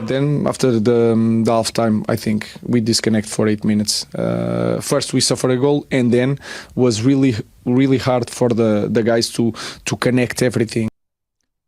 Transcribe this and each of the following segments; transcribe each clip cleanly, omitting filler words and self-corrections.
then after the half time, I think we disconnect for 8 minutes. First we suffered a goal, and then was really hard for the guys to connect everything.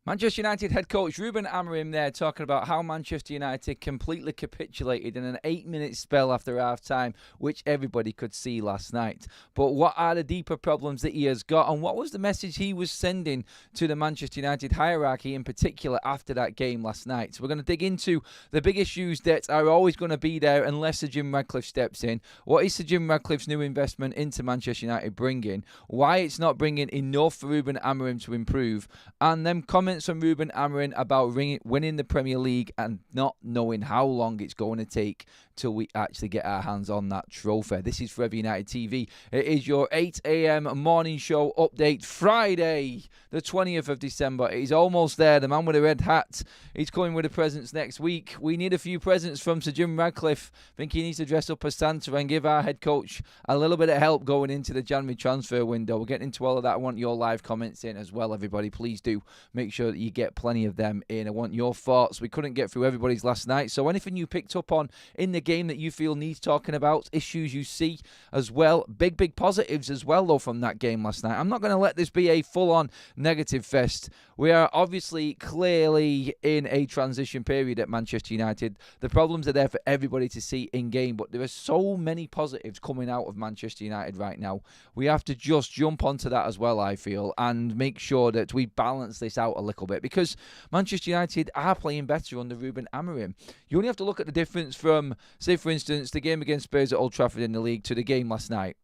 Manchester United head coach Ruben Amorim there talking about how Manchester United completely capitulated in an 8-minute spell after half-time, which everybody could see last night. But what are the deeper problems that he has got, and what was the message he was sending to the Manchester United hierarchy in particular after that game last night? So we're going to dig into the big issues that are always going to be there unless Sir Jim Ratcliffe steps in. What is Sir Jim Ratcliffe's new investment into Manchester United bringing? Why it's not bringing enough for Ruben Amorim to improve? And then comments from Ruben Amorim about winning the Premier League and not knowing how long it's going to take till we actually get our hands on that trophy. This is Forever United TV. It is your 8 a.m. morning show update, Friday, the 20th of December. It is almost there. The man with the red hat, he's coming with the presents next week. We need a few presents from Sir Jim Ratcliffe. I think he needs to dress up as Santa and give our head coach a little bit of help going into the January transfer window. We're getting into all of that. I want your live comments in as well, everybody. Please do make sure that you get plenty of them in. I want your thoughts. We couldn't get through everybody's last night, so anything you picked up on in the game that you feel needs talking about, issues you see as well, big positives as well though from that game last night. I'm not going to let this be a full-on negative fest. We are obviously clearly in a transition period at Manchester United. The problems are there for everybody to see in game, but there are so many positives coming out of Manchester United right now. We have to just jump onto that as well, I feel, and make sure that we balance this out a little bit, because Manchester United are playing better under Ruben Amorim. You only have to look at the difference from, say for instance, the game against Spurs at Old Trafford in the league to the game last night.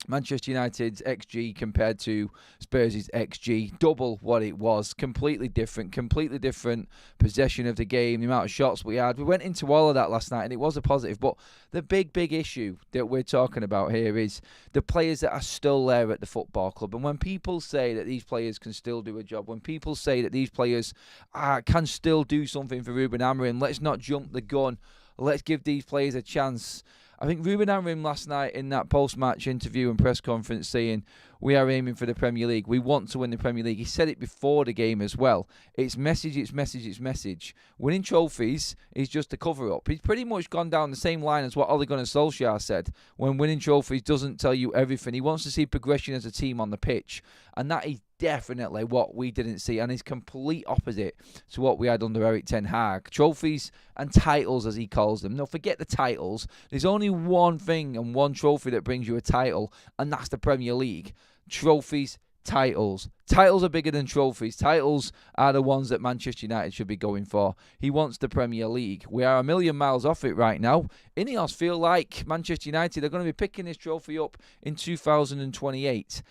Manchester United's XG compared to Spurs' XG, double what it was. Completely different possession of the game, the amount of shots we had. We went into all of that last night and it was a positive. But the big issue that we're talking about here is the players that are still there at the football club. And when people say that these players can still do a job, when people say that these players can still do something for Ruben Amorim, let's not jump the gun. Let's give these players a chance. I think Ruben Amorim last night in that post-match interview and press conference saying, we are aiming for the Premier League. We want to win the Premier League. He said it before the game as well. It's message. Winning trophies is just a cover-up. He's pretty much gone down the same line as what Ole Gunnar Solskjaer said. When winning trophies doesn't tell you everything. He wants to see progression as a team on the pitch. And that is definitely what we didn't see, and is complete opposite to what we had under Erik ten Hag. Trophies and titles, as he calls them. No, forget the titles. There's only one thing and one trophy that brings you a title, and that's the Premier League. Trophies, titles. Titles are bigger than trophies. Titles are the ones that Manchester United should be going for. He wants the Premier League. We are a million miles off it right now. INEOS feel like Manchester United are going to be picking this trophy up in 2028.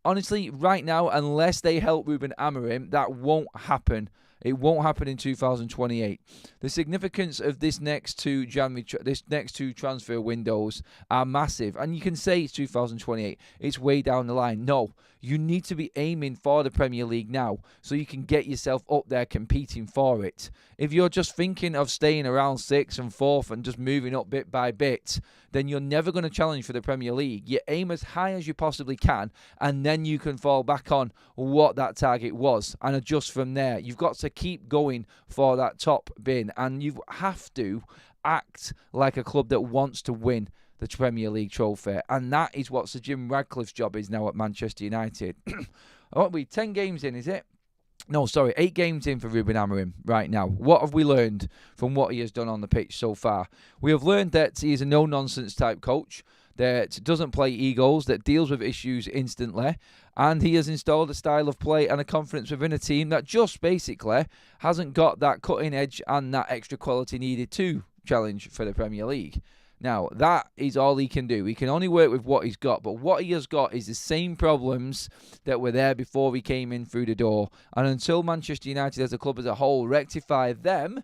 Honestly, right now, unless they help Ruben Amorim, that won't happen. It won't happen in 2028. The significance of this next two transfer windows are massive. And you can say it's 2028. It's way down the line. No, you need to be aiming for the Premier League now so you can get yourself up there competing for it. If you're just thinking of staying around 6th and 4th and just moving up bit by bit, then you're never going to challenge for the Premier League. You aim as high as you possibly can, and then you can fall back on what that target was and adjust from there. You've got to keep going for that top bin, and you have to act like a club that wants to win the Premier League trophy, and that is what Sir Jim Ratcliffe's job is now at Manchester United. Aren't we 10 games in, is it? No, sorry, 8 games in for Ruben Amorim right now. What have we learned from what he has done on the pitch so far? We have learned that he is a no-nonsense type coach, that doesn't play egos, that deals with issues instantly, and he has installed a style of play and a confidence within a team that just basically hasn't got that cutting edge and that extra quality needed to challenge for the Premier League. Now, that is all he can do. He can only work with what he's got, but what he has got is the same problems that were there before he came in through the door. And until Manchester United as a club as a whole rectify them,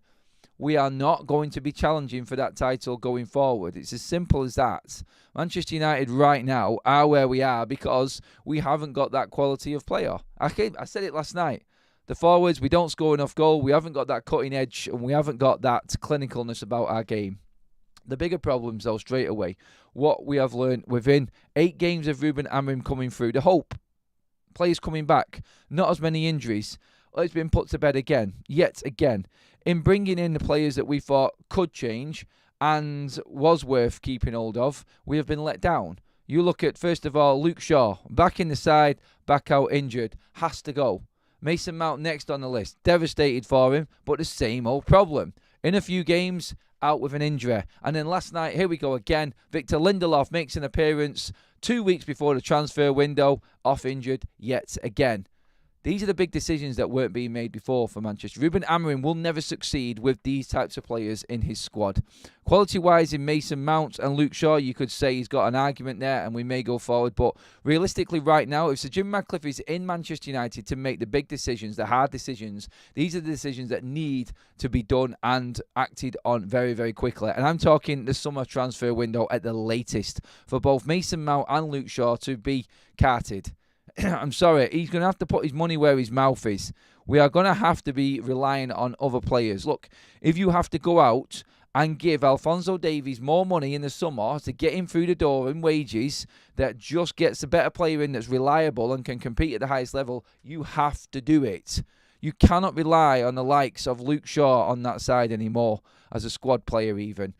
we are not going to be challenging for that title going forward. It's as simple as that. Manchester United right now are where we are because we haven't got that quality of player. I said it last night. The forwards, we don't score enough goal. We haven't got that cutting edge, and we haven't got that clinicalness about our game. The bigger problems, though, straight away, what we have learned within 8 games of Ruben Amorim coming through, the hope, players coming back, not as many injuries, it's been put to bed again, yet again. in bringing in the players that we thought could change and was worth keeping hold of, we have been let down. You look at, first of all, Luke Shaw, back in the side, back out injured, has to go. Mason Mount next on the list, devastated for him, but the same old problem. In a few games, out with an injury. And then last night, here we go again. Victor Lindelof makes an appearance 2 weeks before the transfer window, off injured yet again. These are the big decisions that weren't being made before for Manchester. Ruben Amorim will never succeed with these types of players in his squad. Quality-wise in Mason Mount and Luke Shaw, you could say he's got an argument there and we may go forward. But realistically right now, if Sir Jim Ratcliffe is in Manchester United to make the big decisions, the hard decisions, these are the decisions that need to be done and acted on very, very quickly. And I'm talking the summer transfer window at the latest for both Mason Mount and Luke Shaw to be carted. I'm sorry, he's going to have to put his money where his mouth is. We are going to have to be relying on other players. Look, if you have to go out and give Alphonso Davies more money in the summer to get him through the door in wages that just gets a better player in that's reliable and can compete at the highest level, you have to do it. You cannot rely on the likes of Luke Shaw on that side anymore as a squad player even.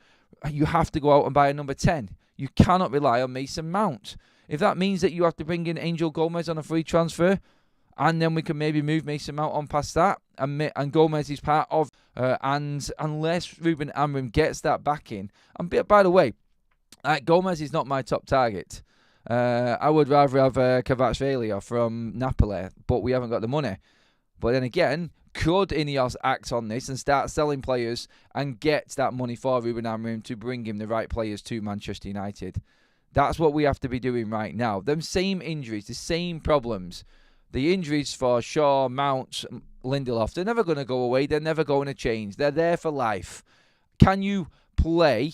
You have to go out and buy a number 10. You cannot rely on Mason Mount. If that means that you have to bring in Angel Gomez on a free transfer, and then we can maybe move Mason Mount on past that, and Gomez is part of, and unless Ruben Amorim gets that back in, and by the way, Gomez is not my top target. I would rather have Kvaratskhelia from Napoli, but we haven't got the money. But then again, could INEOS act on this and start selling players and get that money for Ruben Amorim to bring him the right players to Manchester United? That's what we have to be doing right now. Them same injuries, the same problems. The injuries for Shaw, Mount, Lindelof, they're never going to go away. They're never going to change. They're there for life. Can you play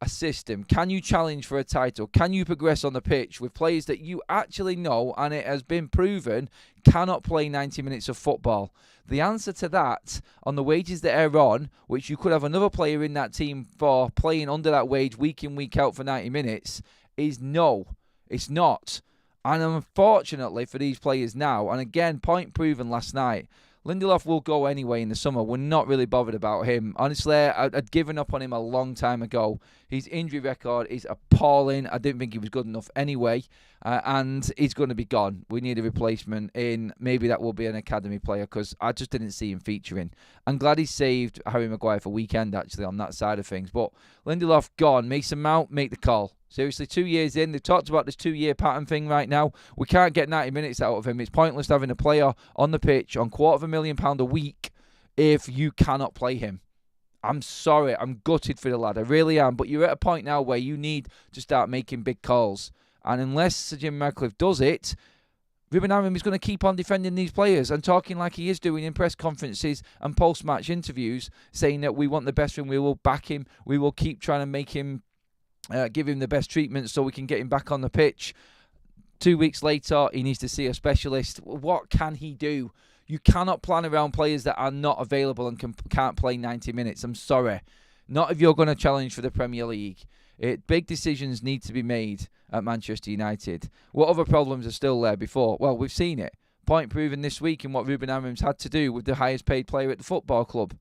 a system? Can you challenge for a title? Can you progress on the pitch with players that you actually know, and it has been proven, cannot play 90 minutes of football? The answer to that, on the wages that they're on, which you could have another player in that team for playing under that wage week in, week out for 90 minutes, is no. It's not. And unfortunately for these players now, and again, point proven last night, Lindelof will go anyway in the summer. We're not really bothered about him. Honestly, I'd given up on him a long time ago. His injury record is appalling. I didn't think he was good enough anyway. And he's going to be gone. We need a replacement in. Maybe that will be an academy player because I just didn't see him featuring. I'm glad he saved Harry Maguire for weekend, actually, on that side of things. But Lindelof gone. Mason Mount, make the call. Seriously, 2 years in. They've talked about this 2-year pattern thing right now. We can't get 90 minutes out of him. It's pointless having a player on the pitch on £250,000 a week if you cannot play him. I'm sorry. I'm gutted for the lad. I really am. But you're at a point now where you need to start making big calls. And unless Sir Jim Ratcliffe does it, Ruben Amorim is going to keep on defending these players and talking like he is doing in press conferences and post-match interviews, saying that we want the best for him, we will back him, we will keep trying to make him give him the best treatment so we can get him back on the pitch. 2 weeks later, he needs to see a specialist. What can he do? You cannot plan around players that are not available and can't play 90 minutes. I'm sorry. Not if you're going to challenge for the Premier League. Big decisions need to be made at Manchester United. What other problems are still there before? Well, we've seen it. Point proven this week in what Ruben Amorim's had to do with the highest paid player at the football club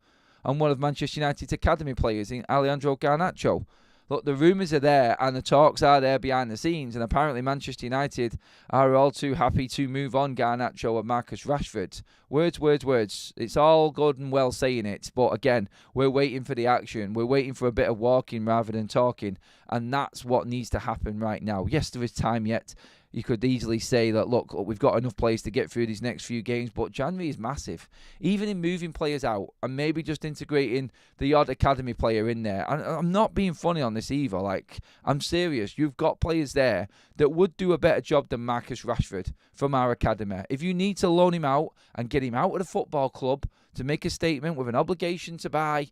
and one of Manchester United's academy players in Alejandro Garnacho. Look, the rumours are there and the talks are there behind the scenes, and apparently Manchester United are all too happy to move on Garnacho and Marcus Rashford. Words, words, words. It's all good and well saying it, but again, we're waiting for the action. We're waiting for a bit of walking rather than talking, and that's what needs to happen right now. Yes, there is time yet. You could easily say that, look, we've got enough players to get through these next few games, but January is massive. Even in moving players out and maybe just integrating the odd academy player in there. And I'm not being funny on this either. Like, I'm serious. You've got players there that would do a better job than Marcus Rashford from our academy. If you need to loan him out and get him out of the football club to make a statement with an obligation to buy,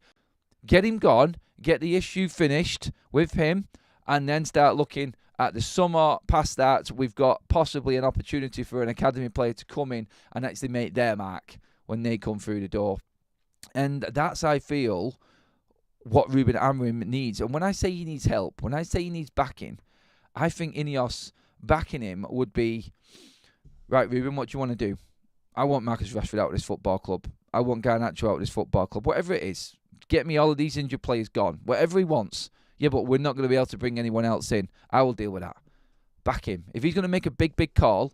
get him gone, get the issue finished with him, and then start looking at the summer. Past that, we've got possibly an opportunity for an academy player to come in and actually make their mark when they come through the door. And that's, I feel, what Ruben Amorim needs. And when I say he needs help, when I say he needs backing, I think INEOS backing him would be, right, Ruben, what do you want to do? I want Marcus Rashford out of this football club. I want Garnacho out of this football club. Whatever it is. Get me all of these injured players gone. Whatever he wants. Yeah, but we're not going to be able to bring anyone else in. I will deal with that. Back him. If he's going to make a big call,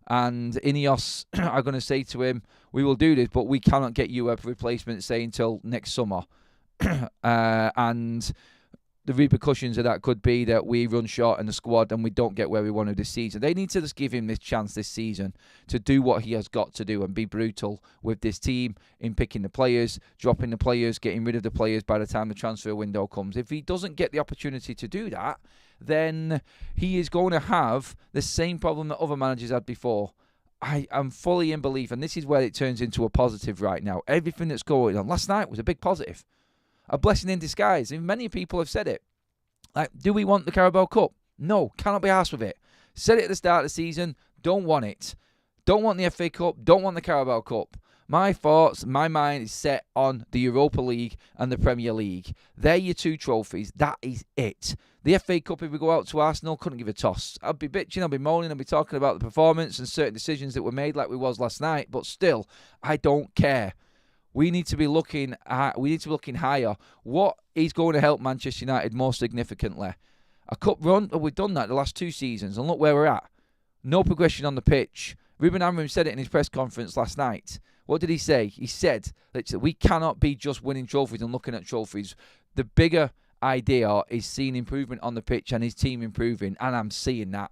and INEOS are going to say to him, we will do this, but we cannot get you a replacement, say, until next summer. And the repercussions of that could be that we run short in the squad and we don't get where we want to this season. They need to just give him this chance this season to do what he has got to do and be brutal with this team in picking the players, dropping the players, getting rid of the players by the time the transfer window comes. If he doesn't get the opportunity to do that, then he is going to have the same problem that other managers had before. I am fully in belief, and this is where it turns into a positive right now. Everything that's going on last night was a big positive. A blessing in disguise. And many people have said it. Like, do we want the Carabao Cup? No, cannot be arsed with it. Said it at the start of the season, don't want it. Don't want the FA Cup, don't want the Carabao Cup. My thoughts, my mind is set on the Europa League and the Premier League. They're your two trophies. That is it. The FA Cup, if we go out to Arsenal, couldn't give a toss. I'd be bitching, I'd be moaning, I'd be talking about the performance and certain decisions that were made like we was last night. But still, I don't care. We need to be looking higher. What is going to help Manchester United more significantly? A cup run? Oh, we've done that the last 2 seasons, and look where we're at. No progression on the pitch. Ruben Amorim said it in his press conference last night. What did he say? He said that we cannot be just winning trophies and looking at trophies. The bigger idea is seeing improvement on the pitch and his team improving, and I'm seeing that.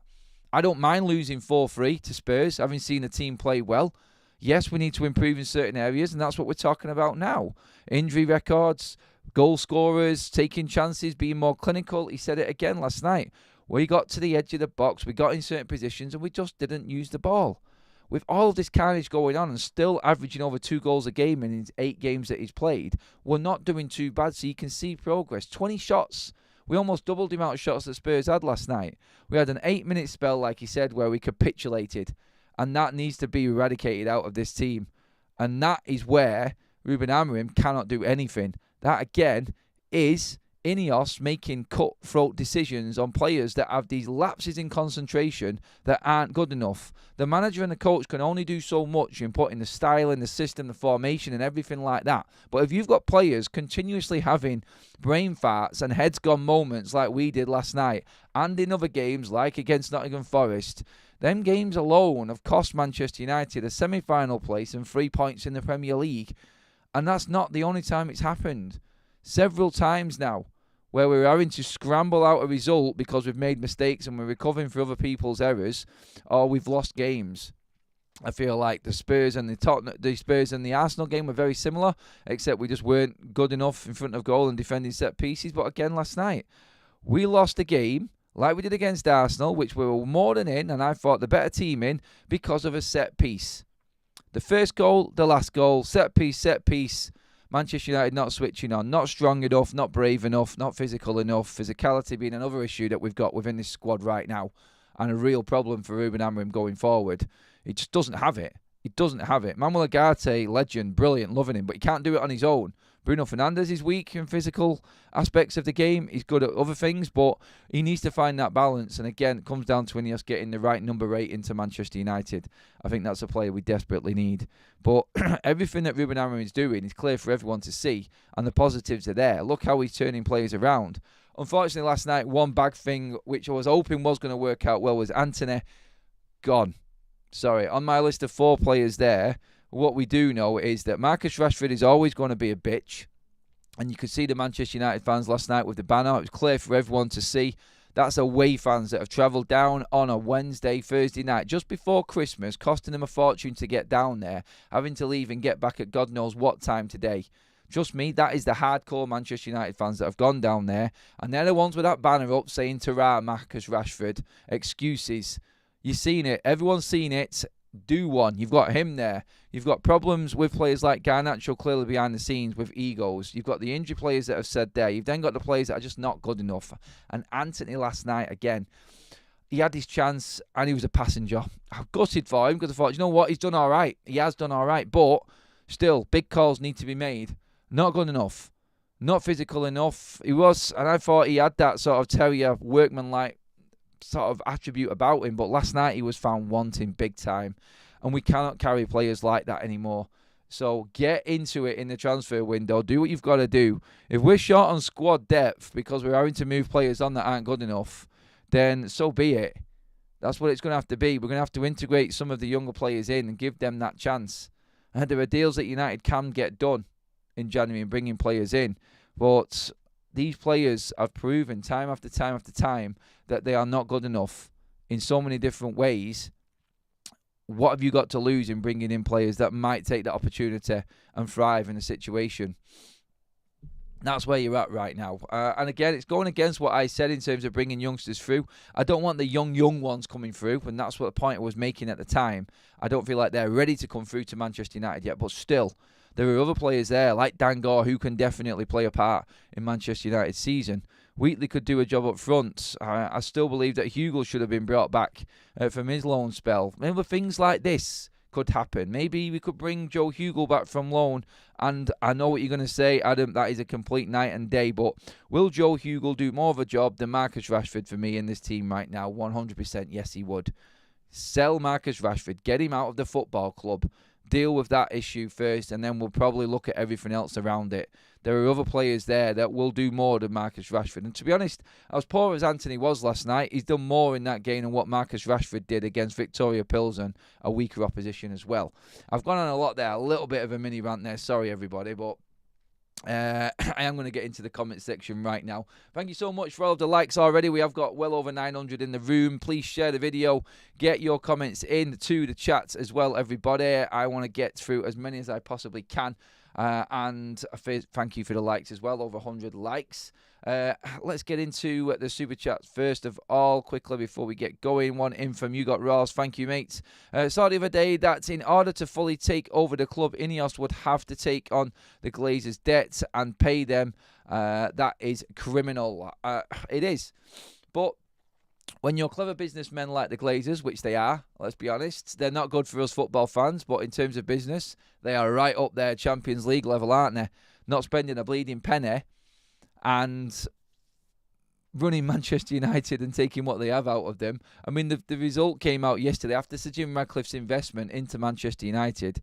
I don't mind losing 4-3 to Spurs, having seen the team play well. Yes, we need to improve in certain areas, and that's what we're talking about now. Injury records, goal scorers, taking chances, being more clinical. He said it again last night. We got to the edge of the box, we got in certain positions, and we just didn't use the ball. With all of this carnage going on and still averaging over 2 goals a game in his 8 games that he's played, we're not doing too bad, so you can see progress. 20 shots. We almost doubled the amount of shots that Spurs had last night. We had an 8-minute spell, like he said, where we capitulated. And that needs to be eradicated out of this team. And that is where Ruben Amorim cannot do anything. That, again, is INEOS making cutthroat decisions on players that have these lapses in concentration that aren't good enough. The manager and the coach can only do so much in putting the style in the system, the formation and everything like that. But if you've got players continuously having brain farts and heads gone moments like we did last night, and in other games like against Nottingham Forest, them games alone have cost Manchester United a semi-final place and 3 points in the Premier League. And that's not the only time it's happened. Several times now, where we're having to scramble out a result because we've made mistakes and we're recovering for other people's errors, or we've lost games. I feel like the Spurs and the Arsenal game were very similar, except we just weren't good enough in front of goal and defending set pieces. But again, last night, we lost a game like we did against Arsenal, which we were more than in, and I thought the better team in, because of a set piece. The first goal, the last goal, set piece. Manchester United not switching on, not strong enough, not brave enough, not physical enough. Physicality being another issue that we've got within this squad right now, and a real problem for Ruben Amorim going forward. He just doesn't have it. He doesn't have it. Manuel Ugarte, legend, brilliant, loving him, but he can't do it on his own. Bruno Fernandes is weak in physical aspects of the game. He's good at other things, but he needs to find that balance. And again, it comes down to INEOS getting the right number 8 into Manchester United. I think that's a player we desperately need. But everything that Ruben Amorim is doing is clear for everyone to see, and the positives are there. Look how he's turning players around. Unfortunately, last night, one bad thing, which I was hoping was going to work out well, was Antony gone. Sorry, on my list of 4 players there, what we do know is that Marcus Rashford is always going to be a bitch. And you could see the Manchester United fans last night with the banner. It was clear for everyone to see. That's away fans that have travelled down on a Wednesday, Thursday night, just before Christmas, costing them a fortune to get down there, having to leave and get back at God knows what time today. Trust me, that is the hardcore Manchester United fans that have gone down there. And they're the ones with that banner up saying, "Ta-ra, Marcus Rashford." Excuses. You've seen it. Everyone's seen it. Do one. You've got him there. You've got problems with players like Garnacho clearly behind the scenes with egos. You've got the injury players that have said there. You've then got the players that are just not good enough. And Antony last night, again, he had his chance and he was a passenger. I'm gutted for him because I thought, you know what, he's done all right. He has done all right. But still, big calls need to be made. Not good enough. Not physical enough. He was, and I thought he had that sort of terrier, workman-like sort of attribute about him, but last night he was found wanting big time, and we cannot carry players like that anymore. So get into it in the transfer window. Do what you've got to do. If we're short on squad depth because we're having to move players on that aren't good enough, then so be it. That's what it's going to have to be. We're going to have to integrate some of the younger players in and give them that chance. And there are deals that United can get done in January and bringing players in. But these players have proven time after time after time that they are not good enough in so many different ways. What have you got to lose in bringing in players that might take that opportunity and thrive in a situation? That's where you're at right now. And again, it's going against what I said in terms of bringing youngsters through. I don't want the young ones coming through, and that's what the point I was making at the time. I don't feel like they're ready to come through to Manchester United yet, but still, there are other players there, like Dangor, who can definitely play a part in Manchester United's season. Wheatley could do a job up front. I still believe that Hugo should have been brought back from his loan spell. Maybe things like this could happen. Maybe we could bring Joe Hugo back from loan. And I know what you're going to say, Adam, that is a complete night and day. But will Joe Hugo do more of a job than Marcus Rashford for me in this team right now? 100% yes, he would. Sell Marcus Rashford. Get him out of the football club. Deal with that issue first, and then we'll probably look at everything else around it. There are other players there that will do more than Marcus Rashford. And to be honest, as poor as Anthony was last night, he's done more in that game than what Marcus Rashford did against Victoria Pilsen, a weaker opposition as well. I've gone on a lot there, a little bit of a mini rant there. Sorry, everybody, but I am going to get into the comment section right now. Thank you so much for all of the likes already. We have got well over 900 in the room. Please share the video. Get your comments into the chats as well, everybody. I want to get through as many as I possibly can. And thank you for the likes as well, over 100 likes. Let's get into the super chats first of all, quickly before we get going. One in from You Got Ross. Thank you, mate. Saw the other day that in order to fully take over the club, INEOS would have to take on the Glazers' debts and pay them. That is criminal. It is. But when you're clever businessmen like the Glazers, which they are, let's be honest, they're not good for us football fans, but in terms of business, they are right up there, Champions League level, aren't they? Not spending a bleeding penny and running Manchester United and taking what they have out of them. I mean, the result came out yesterday after Sir Jim Ratcliffe's investment into Manchester United.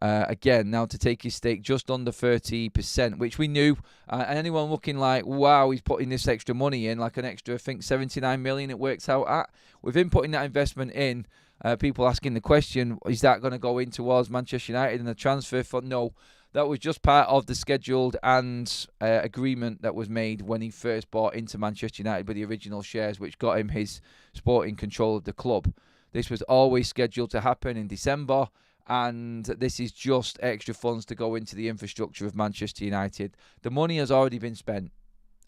Again, now to take his stake just under 30%, which we knew. And anyone looking like, wow, he's putting this extra money in, like an extra, I think, 79 million it works out at. With him putting that investment in, people asking the question, is that going to go in towards Manchester United and the transfer fund? No, that was just part of the scheduled and agreement that was made when he first bought into Manchester United with the original shares, which got him his sporting control of the club. This was always scheduled to happen in December. And this is just extra funds to go into the infrastructure of Manchester United. The money has already been spent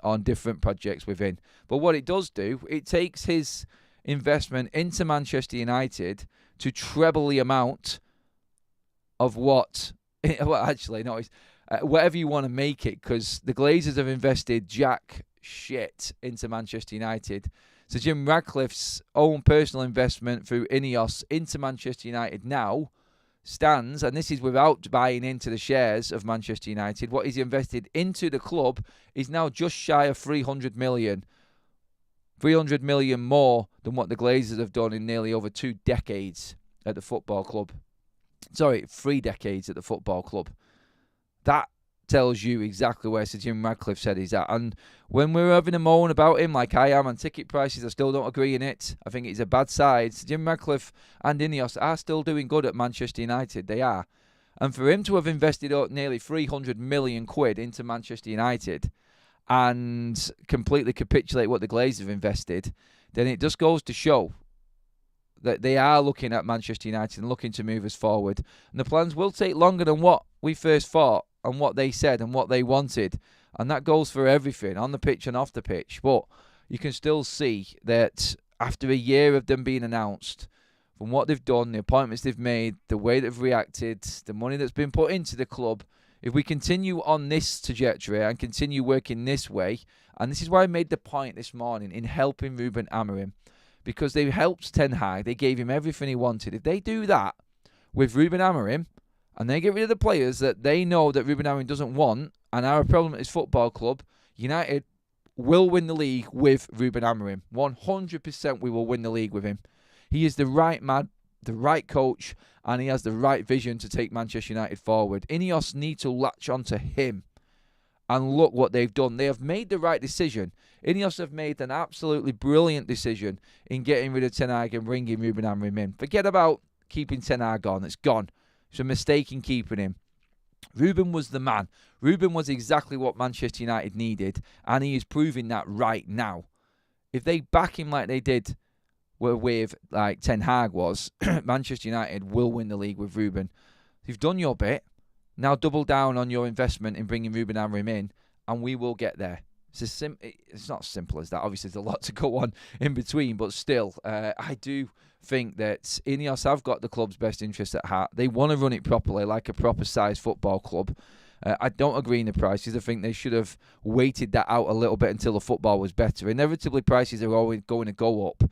on different projects within. But what it does do, it takes his investment into Manchester United to treble the amount of what... Well, actually, no, it's whatever you want to make it, because the Glazers have invested jack shit into Manchester United. So Jim Ratcliffe's own personal investment through INEOS into Manchester United now stands, and this is without buying into the shares of Manchester United, what he's invested into the club is now just shy of 300 million. 300 million more than what the Glazers have done in nearly over 2 decades at the football club. Sorry, 3 decades at the football club. That tells you exactly where Sir Jim Ratcliffe said he's at. And when we're having a moan about him, like I am, on ticket prices, I still don't agree in it. I think it's a bad side. Sir Jim Ratcliffe and INEOS are still doing good at Manchester United. They are. And for him to have invested nearly 300 million quid into Manchester United and completely capitulate what the Glazers have invested, then it just goes to show that they are looking at Manchester United and looking to move us forward. And the plans will take longer than what we first thought and what they said and what they wanted. And that goes for everything, on the pitch and off the pitch. But you can still see that after a year of them being announced, from what they've done, the appointments they've made, the way they've reacted, the money that's been put into the club, if we continue on this trajectory and continue working this way, and this is why I made the point this morning in helping Ruben Amorim, because they helped Ten Hag, they gave him everything he wanted. If they do that with Ruben Amorim, and they get rid of the players that they know that Ruben Amorim doesn't want, and are a problem at his football club, United will win the league with Ruben Amorim. 100% we will win the league with him. He is the right man the right coach and he has the right vision to take Manchester United forward. INEOS need to latch onto him. And look what they've done. They have made the right decision. INEOS have made an absolutely brilliant decision in getting rid of Ten Hag and bringing Ruben Amorim in. Forget about keeping Ten Hag on. It's gone. It's a mistake in keeping him. Ruben was the man. Ruben was exactly what Manchester United needed, and he is proving that right now. If they back him like they did with like Ten Hag was, Manchester United will win the league with Ruben. You've done your bit. Now double down on your investment in bringing Ruben Amorim in, and we will get there. It's not as simple as that. Obviously, there's a lot to go on in between, but still, I do think that INEOS have got the club's best interest at heart. They want to run it properly, like a proper-sized football club. I don't agree in the prices. I think they should have waited that out a little bit until the football was better. Inevitably, prices are always going to go up,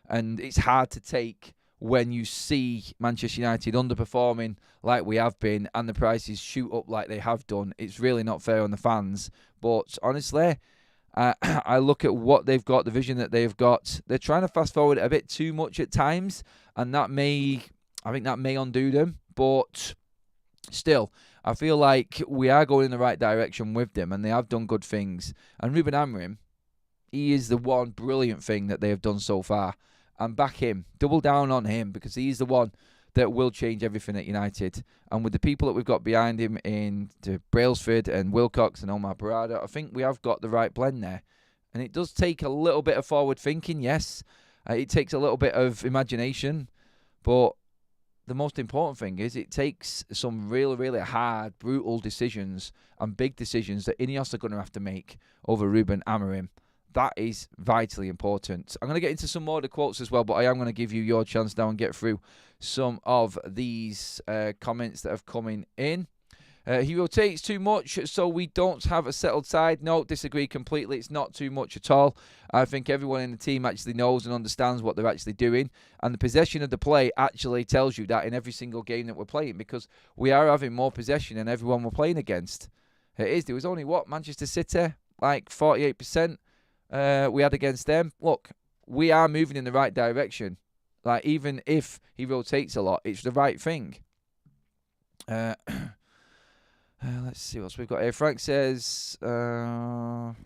and it's hard to take when you see Manchester United underperforming like we have been and the prices shoot up like they have done. It's really not fair on the fans. But honestly, I look at what they've got, the vision that they've got. They're trying to fast forward a bit too much at times, and I think that may undo them. But still, I feel like we are going in the right direction with them, and they have done good things. And Ruben Amorim, he is the one brilliant thing that they have done so far. And back him, double down on him, because he's the one that will change everything at United. And with the people that we've got behind him in Brailsford and Wilcox and Omar Barada, I think we have got the right blend there. And it does take a little bit of forward thinking, yes. It takes a little bit of imagination. But the most important thing is it takes some really, really hard, brutal decisions and big decisions that INEOS are going to have to make over Ruben Amorim. That is vitally important. I'm going to get into some more of the quotes as well, but I am going to give you your chance now and get through some of these comments that have come in. He rotates too much, so we don't have a settled side. No, disagree completely. It's not too much at all. I think everyone in the team actually knows and understands what they're actually doing. And the possession of the play actually tells you that in every single game that we're playing, because we are having more possession than everyone we're playing against. It is. There was only, Manchester City? Like 48%. We had against them. Look, we are moving in the right direction. Like, even if he rotates a lot, it's the right thing. Let's see what we've got here. Frank says, let's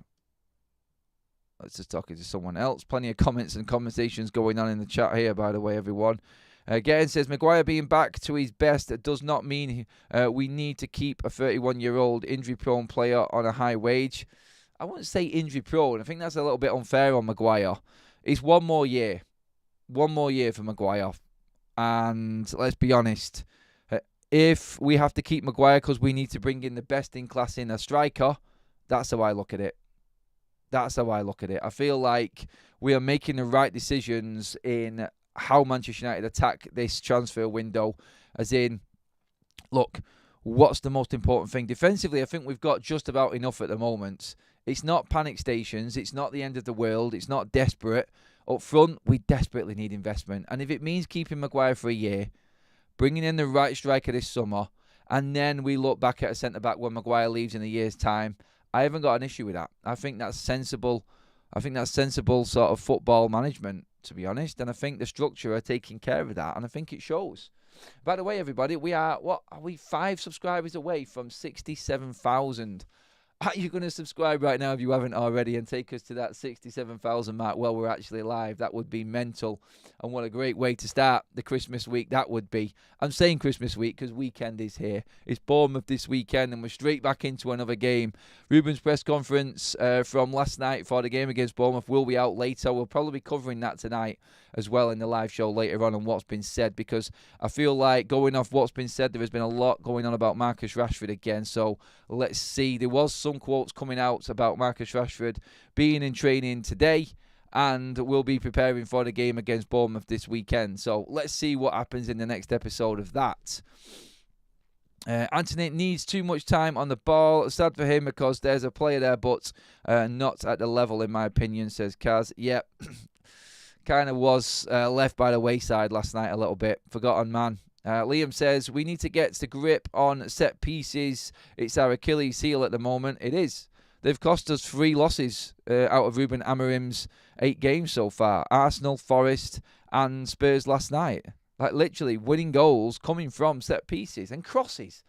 just talking to someone else. Plenty of comments and conversations going on in the chat here, by the way, everyone. Getting says, Maguire being back to his best does not mean we need to keep a 31-year-old injury-prone player on a high wage. I wouldn't say injury-prone. I think that's a little bit unfair on Maguire. It's one more year. One more year for Maguire. And let's be honest, if we have to keep Maguire because we need to bring in the best in class in a striker, that's how I look at it. That's how I look at it. I feel like we are making the right decisions in how Manchester United attack this transfer window. As in, look, what's the most important thing? Defensively, I think we've got just about enough at the moment. It's not panic stations. It's not the end of the world. It's not desperate. Up front, we desperately need investment. And if it means keeping Maguire for a year, bringing in the right striker this summer, and then we look back at a centre-back when Maguire leaves in a year's time, I haven't got an issue with that. I think that's sensible. I think that's sensible sort of football management, to be honest. And I think the structure are taking care of that. And I think it shows. By the way, everybody, we are 5 subscribers away from 67,000. Are you going to subscribe right now if you haven't already and take us to that 67,000 mark? Well, we're actually live. That would be mental. And what a great way to start the Christmas week that would be. I'm saying Christmas week because weekend is here. It's Bournemouth this weekend and we're straight back into another game. Ruben's press conference from last night for the game against Bournemouth will be out later. We'll probably be covering that tonight as well in the live show later on what's been said, because I feel like going off what's been said, there has been a lot going on about Marcus Rashford again. So let's see. There was some quotes coming out about Marcus Rashford being in training today and will be preparing for the game against Bournemouth this weekend. So let's see what happens in the next episode of that. Anthony needs too much time on the ball. Sad for him because there's a player there, but not at the level, in my opinion, says Kaz. Yep. Kind of was left by the wayside last night a little bit. Forgotten man. Liam says, we need to get the grip on set pieces. It's our Achilles heel at the moment. It is. They've cost us 3 losses out of Ruben Amorim's 8 games so far. Arsenal, Forest and Spurs last night. Like, literally winning goals coming from set pieces and crosses.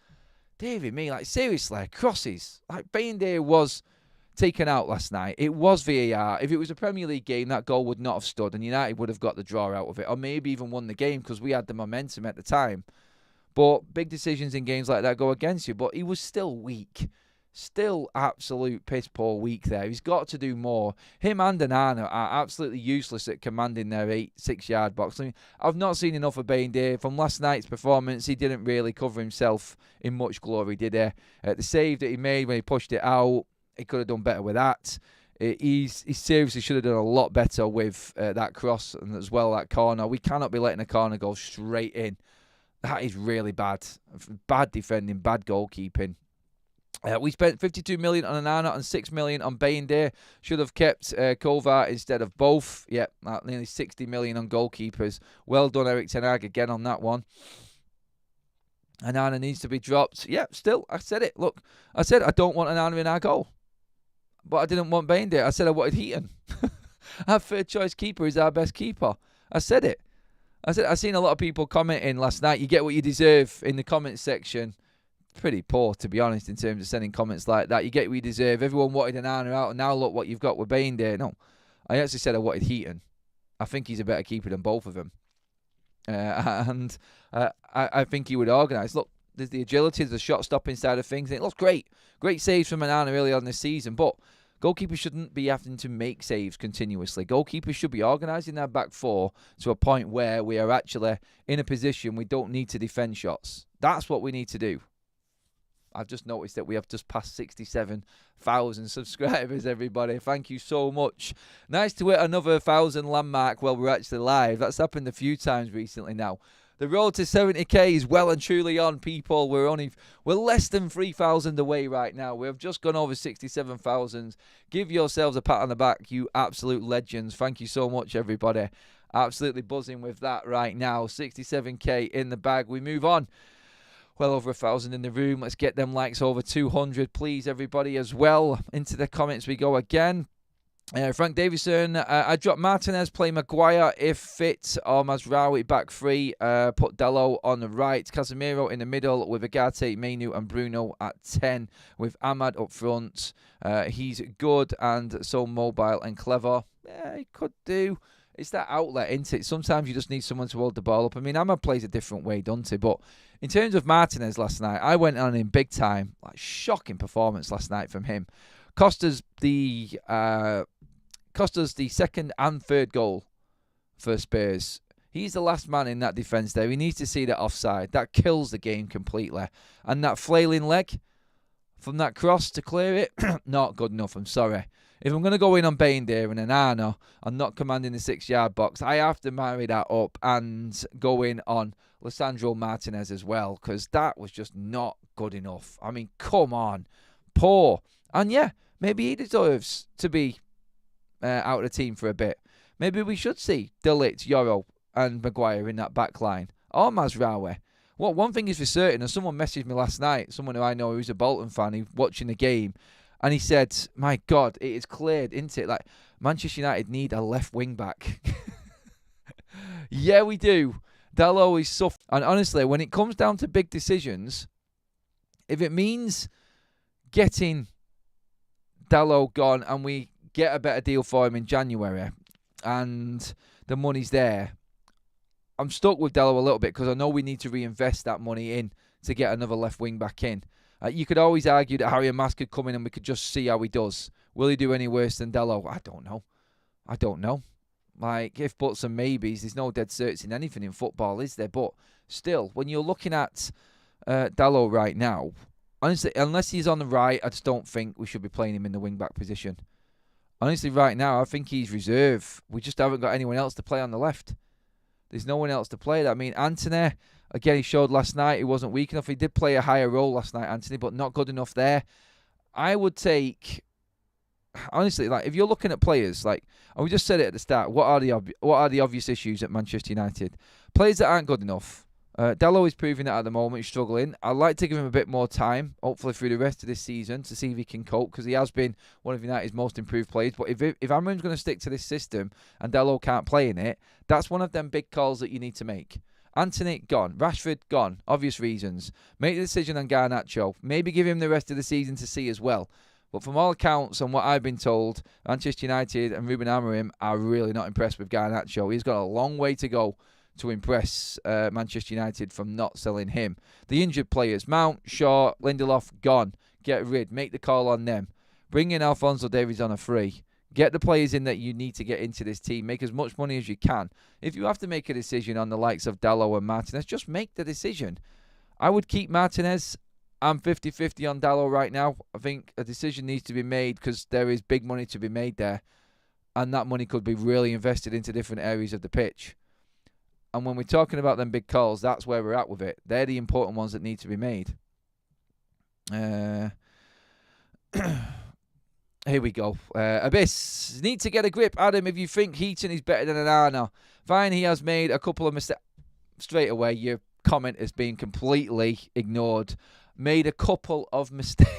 David, me, like, seriously, crosses. Like, Bayindir was taken out last night. It was VAR. If it was a Premier League game, that goal would not have stood, and United would have got the draw out of it, or maybe even won the game because we had the momentum at the time. But big decisions in games like that go against you. But he was still weak. Still absolute piss poor week there. He's got to do more. Him and Onana are absolutely useless at commanding their 6-yard box. I mean, I've not seen enough of Bayindir. From last night's performance, he didn't really cover himself in much glory, did he? The save that he made when he pushed it out, he could have done better with that. He seriously should have done a lot better with that cross and as well that corner. We cannot be letting a corner go straight in. That is really bad. Bad defending, bad goalkeeping. We spent 52 million on Onana and 6 million on Bayindir. Should have kept Kovar instead of both. Yep, nearly 60 million on goalkeepers. Well done, Erik ten Hag, again on that one. Onana needs to be dropped. Yeah, still, I said it. Look, I said I don't want Onana in our goal. But I didn't want Bayindir. I said I wanted Heaton. Our third choice keeper is our best keeper. I said it. I've seen a lot of people commenting last night. You get what you deserve in the comments section. Pretty poor, to be honest, in terms of sending comments like that. You get what you deserve. Everyone wanted Onana out, and now look what you've got with Bayindir. No, I actually said I wanted Heaton. I think he's a better keeper than both of them. And I think he would organise. Look, there's the agility, there's the shot-stopping side of things. And it looks great. Great saves from Onana early on this season, but goalkeepers shouldn't be having to make saves continuously. Goalkeepers should be organising their back four to a point where we are actually in a position we don't need to defend shots. That's what we need to do. I've just noticed that we have just passed 67,000 subscribers, everybody. Thank you so much. Nice to hit another 1,000 landmark while we're actually live. That's happened a few times recently now. The road to 70k is well and truly on, people. We're less than 3,000 away right now. We have just gone over 67,000. Give yourselves a pat on the back, you absolute legends. Thank you so much, everybody. Absolutely buzzing with that right now. 67k in the bag. We move on. Well over 1,000 in the room. Let's get them likes over 200, please, everybody, as well. Into the comments we go again. Frank Davison, I dropped Martinez, play Maguire if fit, or Mazraoui back three, put Dalot on the right, Casemiro in the middle with Agate, Mainu and Bruno at 10, with Ahmad up front. He's good and so mobile and clever. Yeah, he could do. It's that outlet, isn't it? Sometimes you just need someone to hold the ball up. I mean, Ahmad plays a different way, doesn't he? But in terms of Martinez last night, I went on him big time. Like, shocking performance last night from him. Cost us the second and third goal for Spurs. He's the last man in that defence there. He needs to see that offside. That kills the game completely. And that flailing leg from that cross to clear it, not good enough, I'm sorry. If I'm going to go in on Bayindir and Onana and not commanding the 6-yard box, I have to marry that up and go in on Lisandro Martinez as well, because that was just not good enough. I mean, come on. Poor. And yeah, maybe he deserves to be out of the team for a bit. Maybe we should see De Ligt, Yoro and Maguire in that back line. Or Mazraoui. Well, one thing is for certain, and someone messaged me last night, someone who I know who's a Bolton fan, who's watching the game, and he said, my God, it is cleared, isn't it? Like, Manchester United need a left wing back. Yeah, we do. Dalot is soft. And honestly, when it comes down to big decisions, if it means getting Dalot gone and we get a better deal for him in January and the money's there, I'm stuck with Dalot a little bit because I know we need to reinvest that money in to get another left wing back in. You could always argue that Harry Mas could come in and we could just see how he does. Will he do any worse than Dalot? I don't know. Like, if buts and maybes, there's no dead certs in anything in football, is there? But still, when you're looking at Dalot right now, honestly, unless he's on the right, I just don't think we should be playing him in the wing-back position. Honestly, right now, I think he's reserve. We just haven't got anyone else to play on the left. There's no one else to play that. I mean, Antony, again, he showed last night he wasn't weak enough. He did play a higher role last night, Antony, but not good enough there. I would take, honestly, like, if you're looking at players, like, and we just said it at the start, what are the obvious issues at Manchester United? Players that aren't good enough. Dalot is proving that at the moment. He's struggling. I'd like to give him a bit more time, hopefully through the rest of this season, to see if he can cope, because he has been one of United's most improved players. But if Amorim's going to stick to this system and Dalot can't play in it, that's one of them big calls that you need to make. Antony, gone. Rashford, gone. Obvious reasons. Make the decision on Garnacho. Maybe give him the rest of the season to see as well. But from all accounts and what I've been told, Manchester United and Ruben Amorim are really not impressed with Garnacho. He's got a long way to go to impress Manchester United from not selling him. The injured players, Mount, Shaw, Lindelof, gone. Get rid. Make the call on them. Bring in Alphonso Davies on a free. Get the players in that you need to get into this team. Make as much money as you can. If you have to make a decision on the likes of Dalot and Martinez, just make the decision. I would keep Martinez. I'm 50-50 on Dalot right now. I think a decision needs to be made because there is big money to be made there. And that money could be really invested into different areas of the pitch. And when we're talking about them big calls, that's where we're at with it. They're the important ones that need to be made. Here we go. Abyss. Need to get a grip, Adam, if you think Heaton is better than Onana. Fine, he has made a couple of mistakes. Straight away, your comment has been completely ignored. Made a couple of mistakes.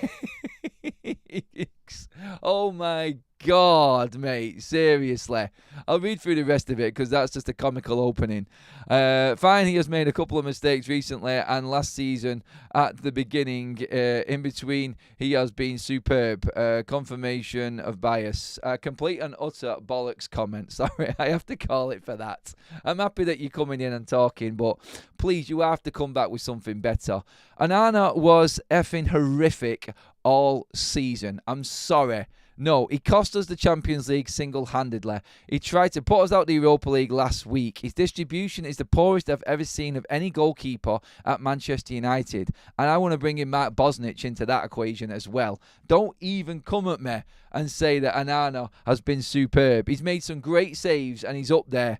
Oh my God, mate. Seriously. I'll read through the rest of it because that's just a comical opening. Fine, he has made a couple of mistakes recently and last season at the beginning. In between, he has been superb. Confirmation of bias. Complete and utter bollocks comment. Sorry, I have to call it for that. I'm happy that you're coming in and talking, but please, you have to come back with something better. Onana was effing horrific all season. I'm sorry. No, he cost us the Champions League single-handedly. He tried to put us out the Europa League last week. His distribution is the poorest I've ever seen of any goalkeeper at Manchester United. And I want to bring in Mark Bosnich into that equation as well. Don't even come at me and say that Onana has been superb. He's made some great saves and he's up there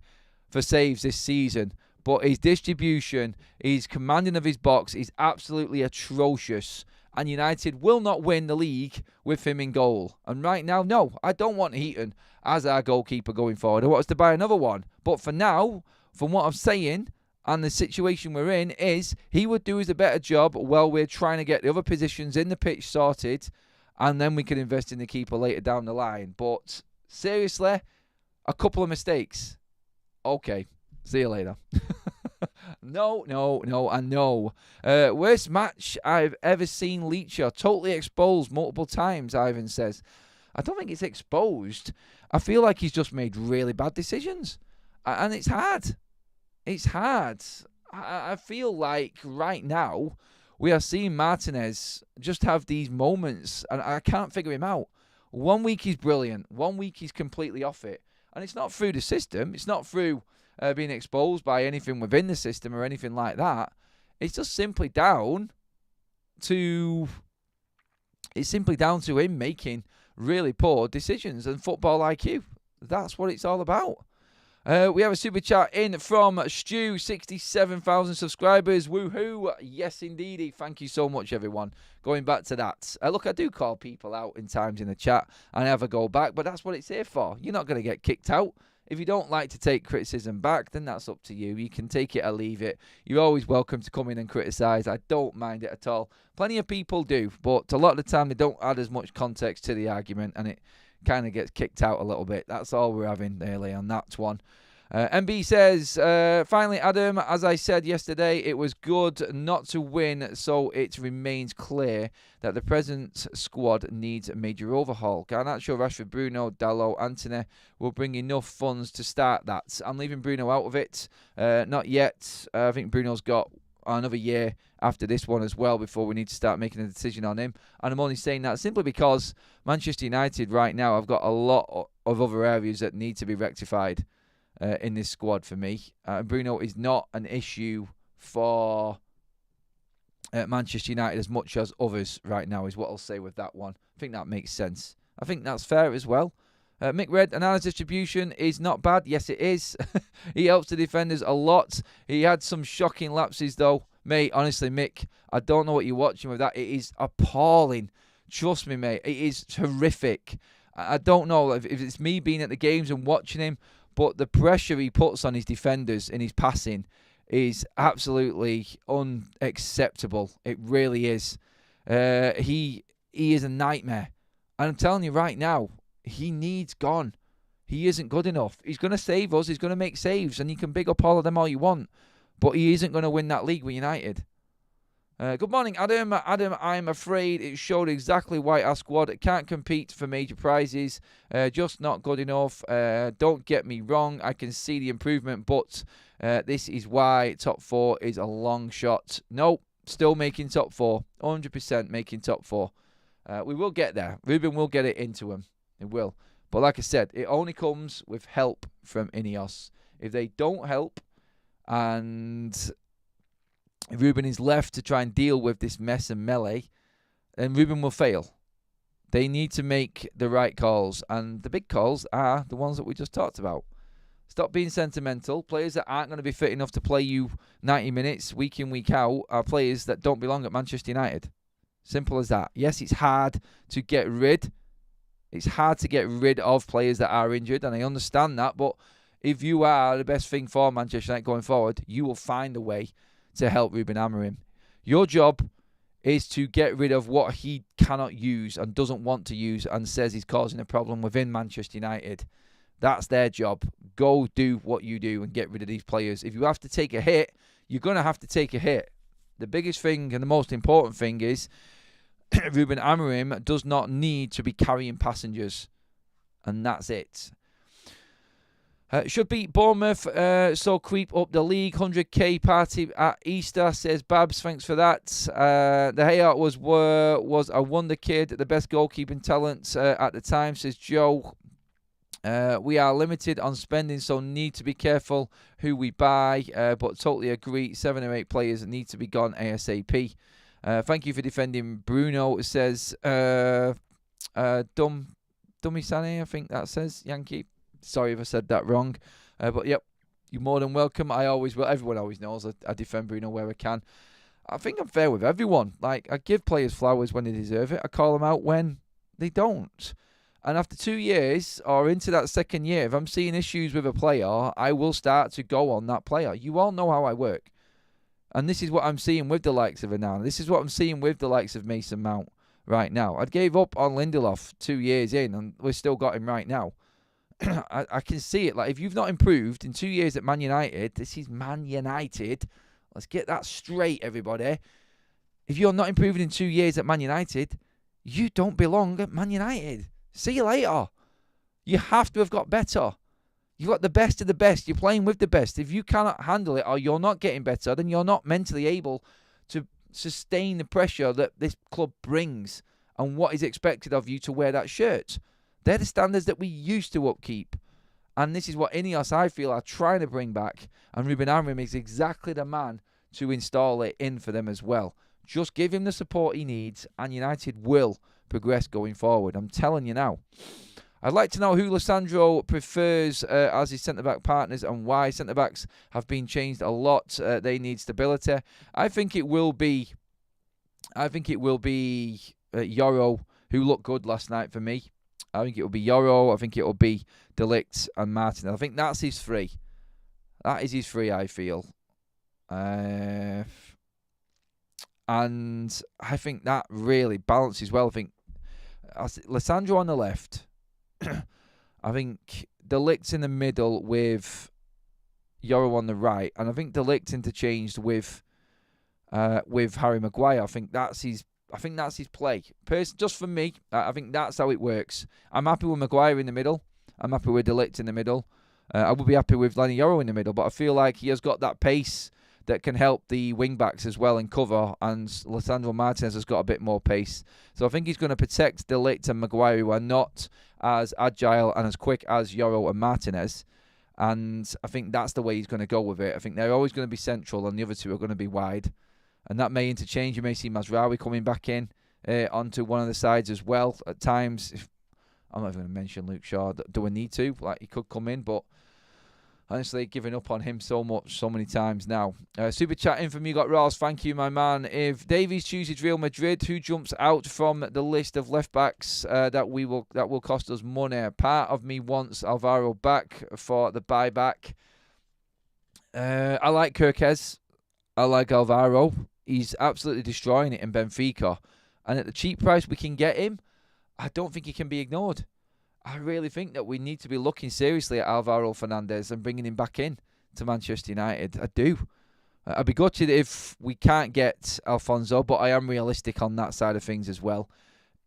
for saves this season. But his distribution, his commanding of his box is absolutely atrocious. And United will not win the league with him in goal. And right now, no, I don't want Heaton as our goalkeeper going forward. I want us to buy another one. But for now, from what I'm saying, and the situation we're in, is he would do us a better job while we're trying to get the other positions in the pitch sorted. And then we can invest in the keeper later down the line. But seriously, a couple of mistakes. Okay, see you later. No, and no. Worst match I've ever seen Leacher totally exposed multiple times, Ivan says. I don't think it's exposed. I feel like he's just made really bad decisions. And it's hard. It's hard. I feel like right now we are seeing Martinez just have these moments and I can't figure him out. 1 week he's brilliant. 1 week he's completely off it. And it's not through the system. It's not through being exposed by anything within the system or anything like that. It's just simply down to him making really poor decisions and football IQ. That's what it's all about. We have a super chat in from Stu, 67,000 subscribers. Woohoo! Yes, indeedy. Thank you so much, everyone. Going back to that. Look, I do call people out in times in the chat. I never go back, but that's what it's here for. You're not going to get kicked out. If you don't like to take criticism back, then that's up to you. You can take it or leave it. You're always welcome to come in and criticise. I don't mind it at all. Plenty of people do, but a lot of the time they don't add as much context to the argument and it kind of gets kicked out a little bit. That's all we're having really on that one. MB says, finally, Adam, as I said yesterday, it was good not to win, so it remains clear that the present squad needs a major overhaul. Garnacho, Rashford, Bruno, Dalot, Antony will bring enough funds to start that. I'm leaving Bruno out of it. Not yet. I think Bruno's got another year after this one as well before we need to start making a decision on him. And I'm only saying that simply because Manchester United right now have got a lot of other areas that need to be rectified in this squad for me. Bruno is not an issue for Manchester United as much as others right now is what I'll say with that one. I think that makes sense. I think that's fair as well. Mick Red, Onana's distribution is not bad. Yes, it is. He helps the defenders a lot. He had some shocking lapses, though. Mate, honestly, Mick, I don't know what you're watching with that. It is appalling. Trust me, mate. It is horrific. I don't know if it's me being at the games and watching him, but the pressure he puts on his defenders in his passing is absolutely unacceptable. It really is. He is a nightmare. And I'm telling you right now, he needs gone. He isn't good enough. He's going to save us. He's going to make saves. And you can big up all of them all you want. but he isn't going to win that league with United. Good morning, Adam. Adam, I'm afraid it showed exactly why our squad can't compete for major prizes. Just not good enough. Don't get me wrong, I can see the improvement, but this is why top 4 is a long shot. No, still making top 4. 100% making top 4. We will get there. Ruben will get it into him. It will. But like I said, it only comes with help from INEOS. If they don't help, and Ruben is left to try and deal with this mess and melee, then Ruben will fail. They need to make the right calls, and the big calls are the ones that we just talked about. Stop being sentimental. Players that aren't going to be fit enough to play you 90 minutes week in, week out are players that don't belong at Manchester United. Simple as that. Yes, it's hard to get rid. It's hard to get rid of players that are injured, and I understand that, but if you are the best thing for Manchester United going forward, you will find a way to help Ruben Amorim. Your job is to get rid of what he cannot use and doesn't want to use and says is causing a problem within Manchester United. That's their job. Go do what you do and get rid of these players. If you have to take a hit, you're going to have to take a hit. The biggest thing and the most important thing is Ruben Amorim does not need to be carrying passengers. And that's it. Should beat Bournemouth, so creep up the league. 100k party at Easter, says Babs. Thanks for that. The Hayart was a wonder kid, the best goalkeeping talent at the time, says Joe. We are limited on spending, so need to be careful who we buy. But totally agree, 7 or 8 players need to be gone ASAP. Thank you for defending Bruno, says Dummy Sane, I think that says Yankee. Sorry if I said that wrong. But yep, you're more than welcome. I always will. Everyone always knows I defend Bruno where I can. I think I'm fair with everyone. Like, I give players flowers when they deserve it. I call them out when they don't. And after 2 years or into that second year, if I'm seeing issues with a player, I will start to go on that player. You all know how I work. And this is what I'm seeing with the likes of Anana. This is what I'm seeing with the likes of Mason Mount right now. I gave up on Lindelof 2 years in, and we've still got him right now. I can see it. Like, if you've not improved in 2 years at Man United, this is Man United. Let's get that straight, everybody. If you're not improving in 2 years at Man United, you don't belong at Man United. See you later. You have to have got better. You've got the best of the best. You're playing with the best. If you cannot handle it or you're not getting better, then you're not mentally able to sustain the pressure that this club brings and what is expected of you to wear that shirt. They're the standards that we used to upkeep. And this is what INEOS, I feel, are trying to bring back. And Ruben Amorim is exactly the man to install it in for them as well. Just give him the support he needs, and United will progress going forward. I'm telling you now. I'd like to know who Lissandro prefers as his centre-back partners and why. Centre-backs have been changed a lot. They need stability. I think it will be Yoro, who looked good last night for me. I think it will be Yoro. I think it will be De Ligt and Martin. I think that's his three. That is his three, I feel. And I think that really balances well. I think Lissandro on the left. I think De Ligt's in the middle with Yoro on the right. And I think De Ligt interchanged with Harry Maguire. I think that's his play. Just for me, I think that's how it works. I'm happy with Maguire in the middle. I'm happy with De Ligt in the middle. I would be happy with Lenny Yoro in the middle, but I feel like he has got that pace that can help the wing-backs as well in cover, and Lisandro Martinez has got a bit more pace. So I think he's going to protect De Ligt and Maguire, who are not as agile and as quick as Yoro and Martinez. And I think that's the way he's going to go with it. I think they're always going to be central, and the other two are going to be wide. And that may interchange. You may see Mazraoui coming back in onto one of the sides as well at times. I'm not even going to mention Luke Shaw. Do I need to? Like, he could come in, but honestly, giving up on him so many times now. Super chat in from you got Ross. Thank you, my man. If Davies chooses Real Madrid, who jumps out from the list of left backs that will cost us money? Part of me wants Alvaro back for the buyback. I like Kirkez. I like Alvaro. He's absolutely destroying it in Benfica. And at the cheap price we can get him, I don't think he can be ignored. I really think that we need to be looking seriously at Alvaro Fernandez and bringing him back in to Manchester United. I do. I'd be gutted if we can't get Alphonso, but I am realistic on that side of things as well.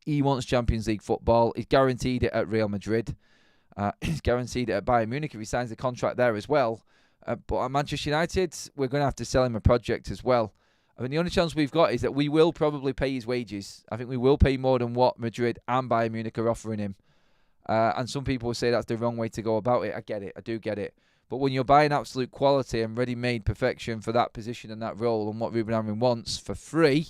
He wants Champions League football. He's guaranteed it at Real Madrid. He's guaranteed it at Bayern Munich if he signs the contract there as well. But at Manchester United, we're going to have to sell him a project as well. I mean, the only chance we've got is that we will probably pay his wages. I think we will pay more than what Madrid and Bayern Munich are offering him. And some people will say that's the wrong way to go about it. I get it. I do get it. But when you're buying absolute quality and ready-made perfection for that position and that role and what Ruben Amorim wants for free,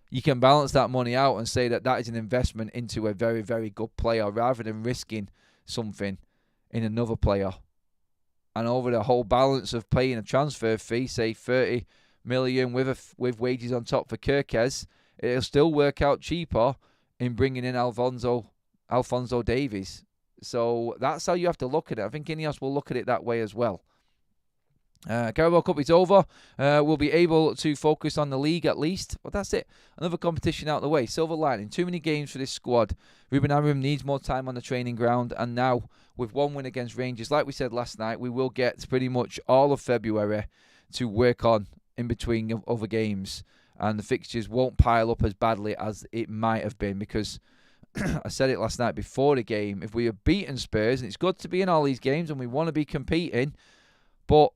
you can balance that money out and say that that is an investment into a very, very good player rather than risking something in another player. And over the whole balance of paying a transfer fee, say 30 million with wages on top for Kirkes, it'll still work out cheaper in bringing in Alphonso Davies. So that's how you have to look at it. I think INEOS will look at it that way as well. Carabao Cup is over. We'll be able to focus on the league at least. But that's it. Another competition out of the way. Silver lining. Too many games for this squad. Ruben Amorim needs more time on the training ground. And now, with one win against Rangers, like we said last night, we will get pretty much all of February to work on in between other games. And the fixtures won't pile up as badly as it might have been. Because I said it last night before the game. If we have beaten Spurs, and it's good to be in all these games and we want to be competing, but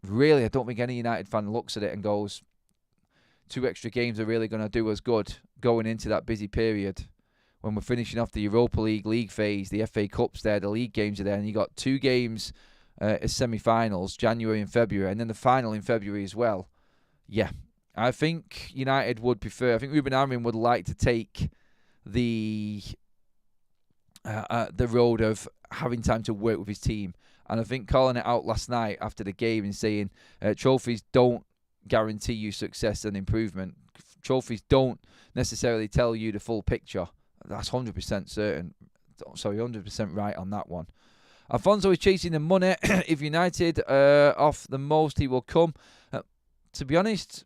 really, I don't think any United fan looks at it and goes, 2 extra games are really going to do us good going into that busy period. When we're finishing off the Europa League phase, the FA Cup's there, the league games are there, and you got 2 games as semi-finals, January and February, and then the final in February as well. Yeah, I think United would prefer, I think Ruben Amorim would like to take the road of having time to work with his team. And I think calling it out last night after the game and saying trophies don't guarantee you success and improvement. Trophies don't necessarily tell you the full picture. That's 100% certain. Sorry, 100% right on that one. Alphonso is chasing the money. If United off the most, he will come. To be honest,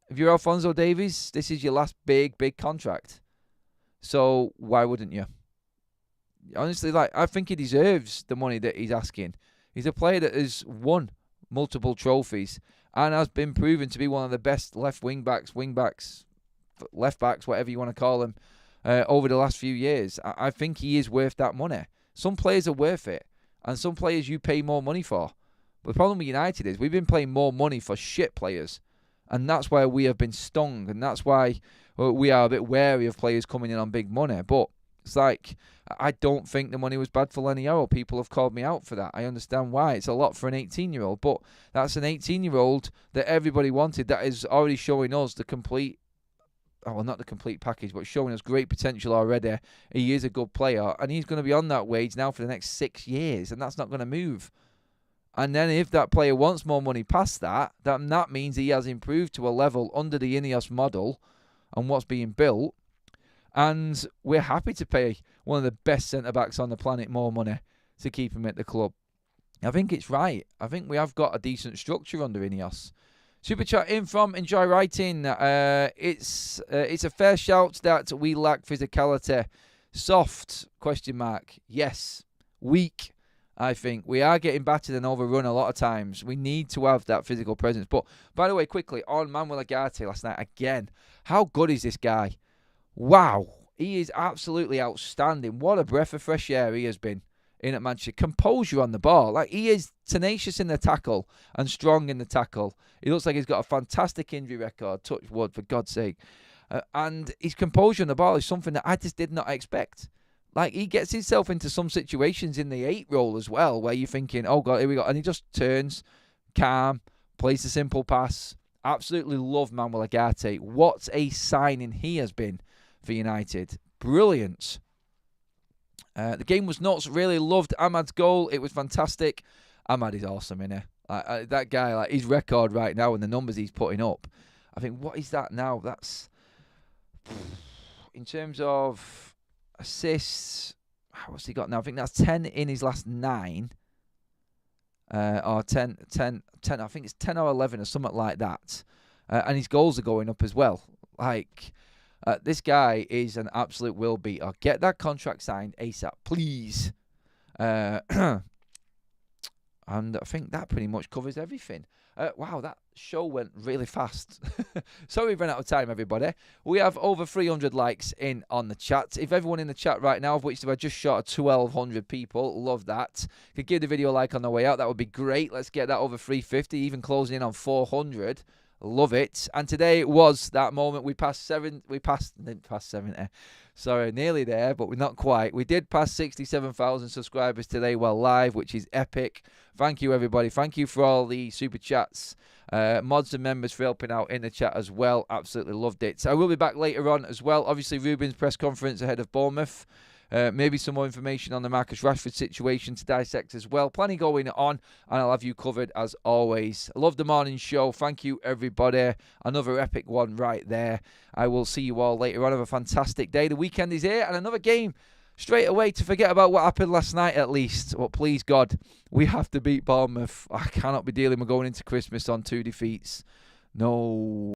if you're Alphonso Davies, this is your last big contract. So why wouldn't you? Honestly, I think he deserves the money that he's asking. He's a player that has won multiple trophies and has been proven to be one of the best left wing backs, left backs, whatever you want to call them, over the last few years. I think he is worth that money. Some players are worth it, and some players you pay more money for. But the problem with United is we've been paying more money for shit players, and that's why we have been stung, and that's why we are a bit wary of players coming in on big money. But it's like, I don't think the money was bad for Leniero. People have called me out for that. I understand why. It's a lot for an 18-year-old, but that's an 18-year-old that everybody wanted, that is already showing us the complete, well, not the complete package, but showing us great potential already. He is a good player, and he's going to be on that wage now for the next 6 years, and that's not going to move. And then if that player wants more money past that, that means he has improved to a level under the INEOS model and what's being built. And we're happy to pay one of the best centre-backs on the planet more money to keep him at the club. I think it's right. I think we have got a decent structure under INEOS. Super chat in from Enjoy Writing. It's a fair shout that we lack physicality. Soft, ? Yes. Weak, I think. We are getting battered and overrun a lot of times. We need to have that physical presence. But, by the way, quickly, on Manuel Ugarte last night, again, how good is this guy? Wow, he is absolutely outstanding. What a breath of fresh air he has been in at Manchester. Composure on the ball. Like, he is tenacious in the tackle and strong in the tackle. He looks like he's got a fantastic injury record. Touch wood, for God's sake. And his composure on the ball is something that I just did not expect. Like, he gets himself into some situations in the 8 role as well, where you're thinking, oh, God, here we go. And he just turns, calm, plays a simple pass. Absolutely love Manuel Ugarte. What a signing he has been for United. Brilliant. The game was nuts. Really loved Ahmad's goal. It was fantastic. Ahmad is awesome, innit? That guy, his record right now and the numbers he's putting up. I think, what is that now? That's, in terms of assists, what's he got now? I think that's 10 in his last 9. Or 10, I think it's 10 or 11 or something like that. And his goals are going up as well. This guy is an absolute will beater. Get that contract signed ASAP, please. And I think that pretty much covers everything. Wow, that show went really fast. Sorry we've run out of time, everybody. We have over 300 likes in on the chat. If everyone in the chat right now, of which there are just short of 1,200 people, love that. Could give the video a like on the way out. That would be great. Let's get that over 350, even closing in on 400. Love it. And today was that moment. We didn't pass 70. Sorry, nearly there, but we're not quite. We did pass 67,000 subscribers today while live, which is epic. Thank you, everybody. Thank you for all the super chats. Mods and members for helping out in the chat as well. Absolutely loved it. So I will be back later on as well. Obviously, Ruben's press conference ahead of Bournemouth. Maybe some more information on the Marcus Rashford situation to dissect as well. Plenty going on, and I'll have you covered as always. I love the morning show. Thank you, everybody. Another epic one right there. I will see you all later on. Have a fantastic day. The weekend is here, and another game straight away to forget about what happened last night at least. But please, God, we have to beat Bournemouth. I cannot be dealing with going into Christmas on 2 defeats. No.